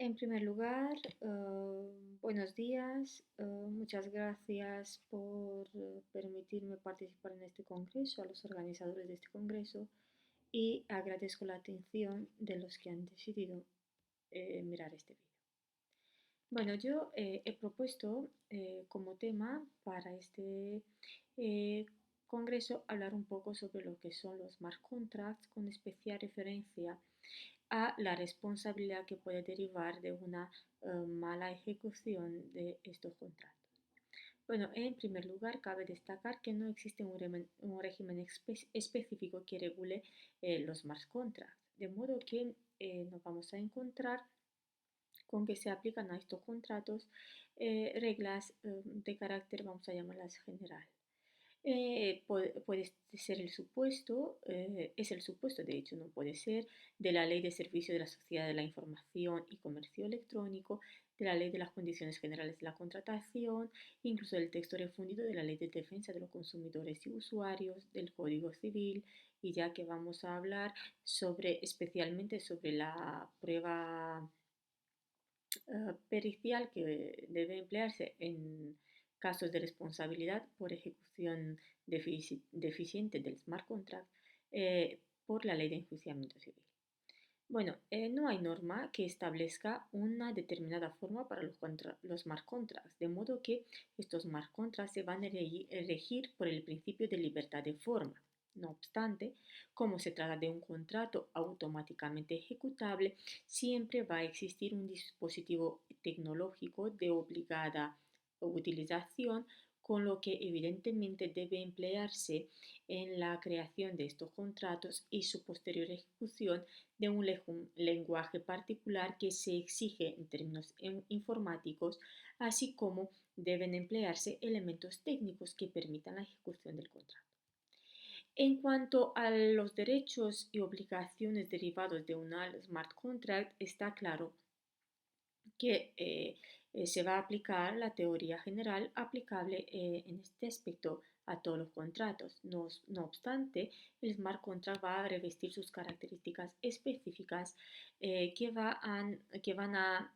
En primer lugar, buenos días. Muchas gracias por permitirme participar en este congreso, a los organizadores de este congreso, y agradezco la atención de los que han decidido mirar este vídeo. Bueno, yo he propuesto como tema para este eh, congreso hablar un poco sobre lo que son los smart contracts, con especial referencia a la responsabilidad que puede derivar de una mala ejecución de estos contratos. Bueno, en primer lugar, cabe destacar que no existe un régimen específico que regule los smart contracts, de modo que nos vamos a encontrar con que se aplican a estos contratos reglas de carácter, vamos a llamarlas general. Puede ser el supuesto, es el supuesto, de hecho, no puede ser, de la Ley de Servicio de la Sociedad de la Información y Comercio Electrónico, de la Ley de las Condiciones Generales de la Contratación, incluso del texto refundido de la Ley de Defensa de los Consumidores y Usuarios, del Código Civil, y ya que vamos a hablar especialmente sobre la prueba pericial que debe emplearse en casos de responsabilidad por ejecución deficiente del smart contract por la ley de enjuiciamiento civil. Bueno, no hay norma que establezca una determinada forma para los smart contracts, de modo que estos smart contracts se van a regir por el principio de libertad de forma. No obstante, como se trata de un contrato automáticamente ejecutable, siempre va a existir un dispositivo tecnológico de obligada utilización, con lo que evidentemente debe emplearse en la creación de estos contratos y su posterior ejecución de un lenguaje particular que se exige en términos informáticos, así como deben emplearse elementos técnicos que permitan la ejecución del contrato. En cuanto a los derechos y obligaciones derivados de un smart contract, está claro que se va a aplicar la teoría general aplicable en este aspecto a todos los contratos. No obstante, el smart contract va a revestir sus características específicas que van a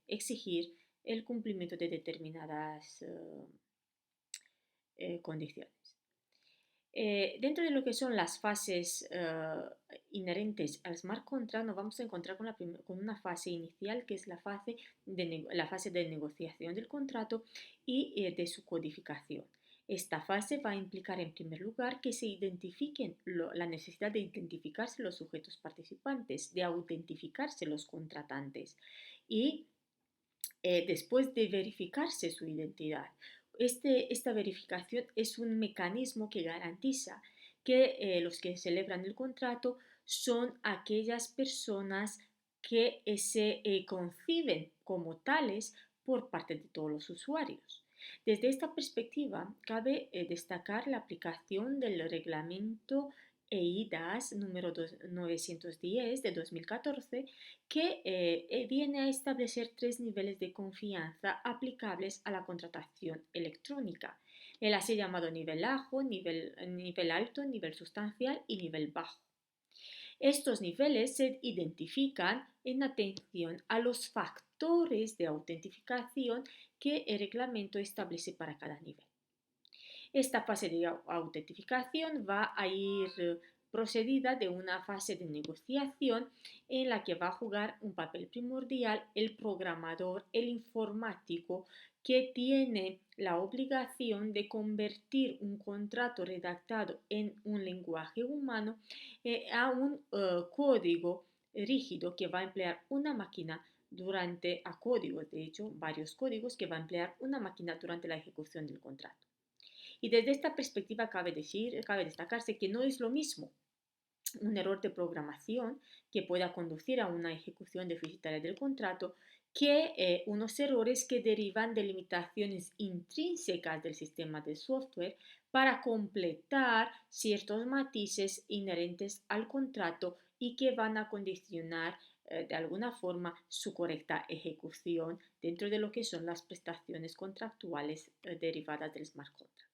exigir el cumplimiento de determinadas condiciones. Dentro de lo que son las fases inherentes al smart contract, nos vamos a encontrar con una fase inicial, que es la fase de negociación del contrato y de su codificación. Esta fase va a implicar, en primer lugar, que se identifiquen la necesidad de identificarse los sujetos participantes, de autentificarse los contratantes y después de verificarse su identidad. Esta verificación es un mecanismo que garantiza que los que celebran el contrato son aquellas personas que se conciben como tales por parte de todos los usuarios. Desde esta perspectiva, cabe destacar la aplicación del reglamento EIDAS número 910 de 2014, que viene a establecer tres niveles de confianza aplicables a la contratación electrónica. El así llamado nivel bajo, nivel alto, nivel sustancial y nivel bajo. Estos niveles se identifican en atención a los factores de autentificación que el reglamento establece para cada nivel. Esta fase de autentificación va a ir procedida de una fase de negociación en la que va a jugar un papel primordial el programador, el informático, que tiene la obligación de convertir un contrato redactado en un lenguaje humano a un código rígido que va a emplear una máquina a códigos, de hecho, varios códigos que va a emplear una máquina durante la ejecución del contrato. Y desde esta perspectiva cabe destacarse que no es lo mismo un error de programación que pueda conducir a una ejecución deficitaria del contrato que unos errores que derivan de limitaciones intrínsecas del sistema de software para completar ciertos matices inherentes al contrato y que van a condicionar de alguna forma su correcta ejecución dentro de lo que son las prestaciones contractuales derivadas del smart contract.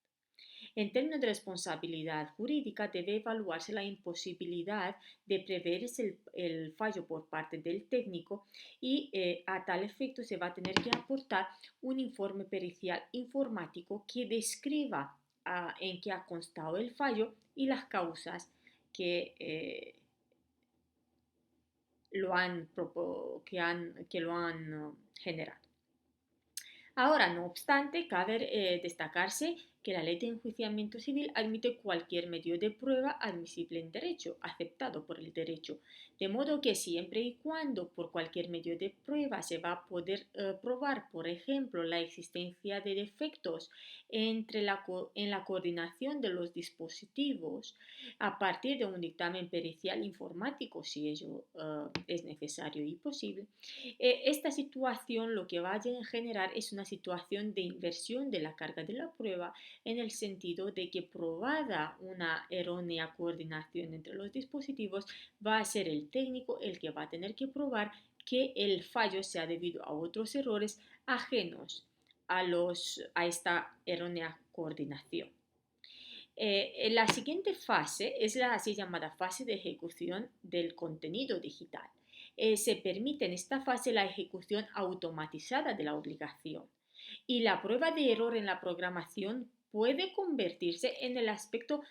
En términos de responsabilidad jurídica, debe evaluarse la imposibilidad de prever el fallo por parte del técnico y a tal efecto se va a tener que aportar un informe pericial informático que describa en qué ha constado el fallo y las causas que, que lo han generado. Ahora, no obstante, cabe destacarse que la ley de enjuiciamiento civil admite cualquier medio de prueba admisible en derecho, aceptado por el derecho, de modo que siempre y cuando por cualquier medio de prueba se va a poder probar, por ejemplo, la existencia de defectos en la coordinación de los dispositivos a partir de un dictamen pericial informático, si ello es necesario y posible, esta situación lo que va a generar es una situación de inversión de la carga de la prueba en el sentido de que probada una errónea coordinación entre los dispositivos, va a ser el técnico el que va a tener que probar que el fallo se ha debido a otros errores ajenos a esta errónea coordinación. La siguiente fase es la así llamada fase de ejecución del contenido digital. Se permite en esta fase la ejecución automatizada de la obligación y la prueba de error en la programación puede convertirse en el aspecto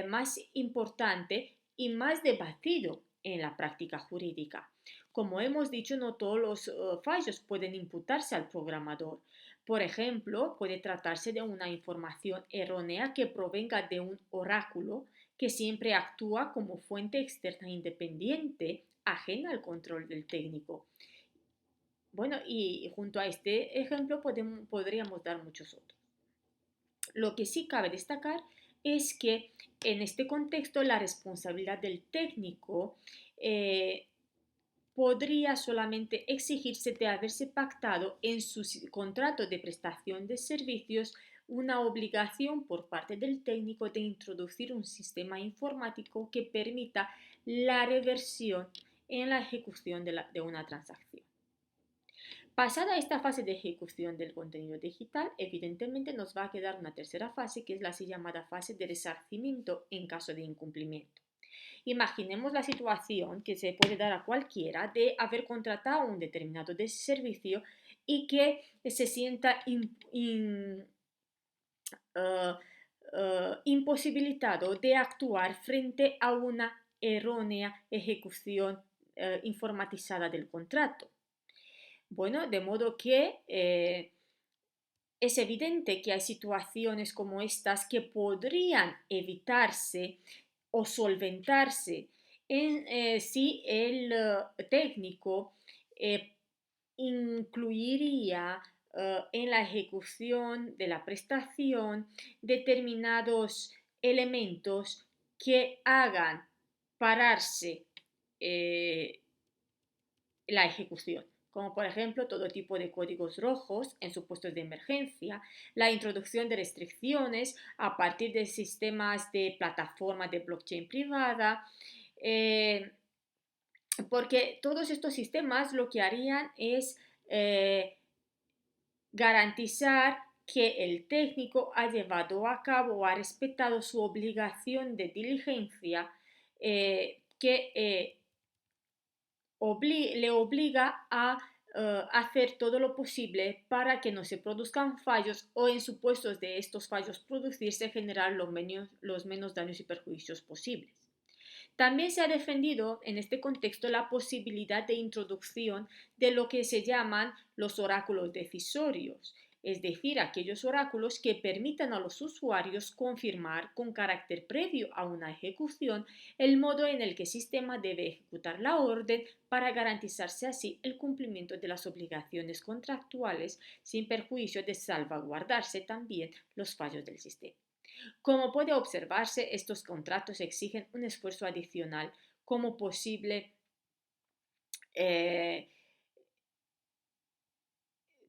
más importante y más debatido en la práctica jurídica. Como hemos dicho, no todos los fallos pueden imputarse al programador. Por ejemplo, puede tratarse de una información errónea que provenga de un oráculo que siempre actúa como fuente externa independiente, ajena al control del técnico. Bueno, y junto a este ejemplo podríamos dar muchos otros. Lo que sí cabe destacar es que en este contexto la responsabilidad del técnico podría solamente exigirse de haberse pactado en su contrato de prestación de servicios una obligación por parte del técnico de introducir un sistema informático que permita la reversión en la ejecución de una transacción. Pasada esta fase de ejecución del contenido digital, evidentemente nos va a quedar una tercera fase que es la así llamada fase de resarcimiento en caso de incumplimiento. Imaginemos la situación que se puede dar a cualquiera de haber contratado un determinado servicio y que se sienta imposibilitado de actuar frente a una errónea ejecución informatizada del contrato. Bueno, de modo que es evidente que hay situaciones como estas que podrían evitarse o solventarse si el técnico incluiría en la ejecución de la prestación determinados elementos que hagan pararse eh, la ejecución, como por ejemplo todo tipo de códigos rojos en supuestos de emergencia, la introducción de restricciones a partir de sistemas de plataforma de blockchain privada, eh, porque todos estos sistemas lo que harían es garantizar que el técnico ha llevado a cabo o ha respetado su obligación de diligencia que le obliga a hacer todo lo posible para que no se produzcan fallos o en supuestos de estos fallos producirse generar los menos daños y perjuicios posibles. También se ha defendido en este contexto la posibilidad de introducción de lo que se llaman los oráculos decisorios, es decir, aquellos oráculos que permitan a los usuarios confirmar con carácter previo a una ejecución el modo en el que el sistema debe ejecutar la orden para garantizarse así el cumplimiento de las obligaciones contractuales sin perjuicio de salvaguardarse también los fallos del sistema. Como puede observarse, estos contratos exigen un esfuerzo adicional como posible eh,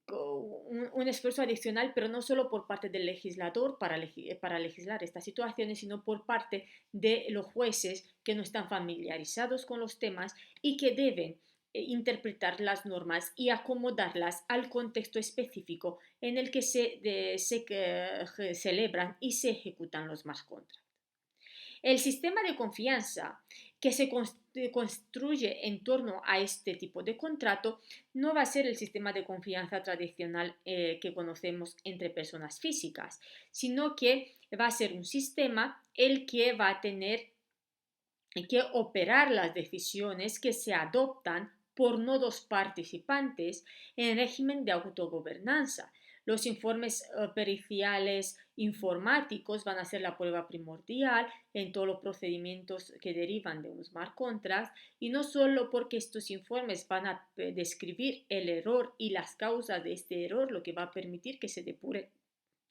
un esfuerzo adicional, pero no solo por parte del legislador para legislar estas situaciones, sino por parte de los jueces que no están familiarizados con los temas y que deben interpretar las normas y acomodarlas al contexto específico en el que se celebran y se ejecutan los smart contracts. El sistema de confianza que se construye en torno a este tipo de contrato no va a ser el sistema de confianza tradicional que conocemos entre personas físicas, sino que va a ser un sistema el que va a tener que operar las decisiones que se adoptan por nodos participantes en régimen de autogobernanza. Los informes periciales informáticos van a ser la prueba primordial en todos los procedimientos que derivan de un smart contract, y no solo porque estos informes van a describir el error y las causas de este error, lo que va a permitir que se depure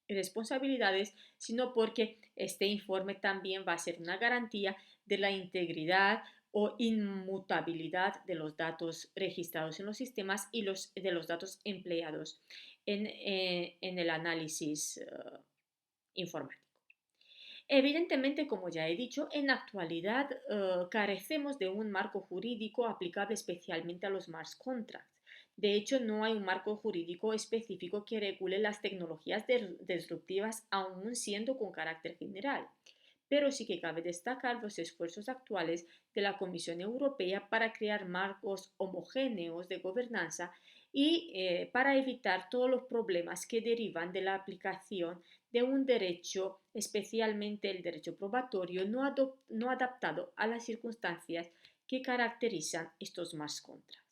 responsabilidades, sino porque este informe también va a ser una garantía de la integridad o inmutabilidad de los datos registrados en los sistemas y de los datos empleados en el análisis informático. Evidentemente, como ya he dicho, en la actualidad carecemos de un marco jurídico aplicable especialmente a los smart contracts. De hecho, no hay un marco jurídico específico que regule las tecnologías disruptivas, aun siendo con carácter general. Pero sí que cabe destacar los esfuerzos actuales de la Comisión Europea para crear marcos homogéneos de gobernanza y para evitar todos los problemas que derivan de la aplicación de un derecho, especialmente el derecho probatorio, no adaptado a las circunstancias que caracterizan estos smart contracts.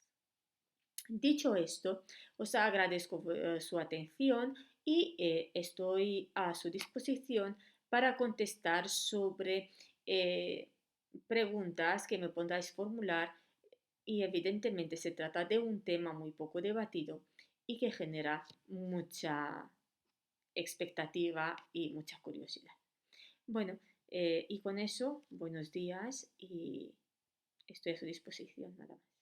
Dicho esto, os agradezco su atención y estoy a su disposición para contestar sobre eh, preguntas que me podáis formular, y evidentemente se trata de un tema muy poco debatido y que genera mucha expectativa y mucha curiosidad. Bueno, y con eso, buenos días y estoy a su disposición, nada más.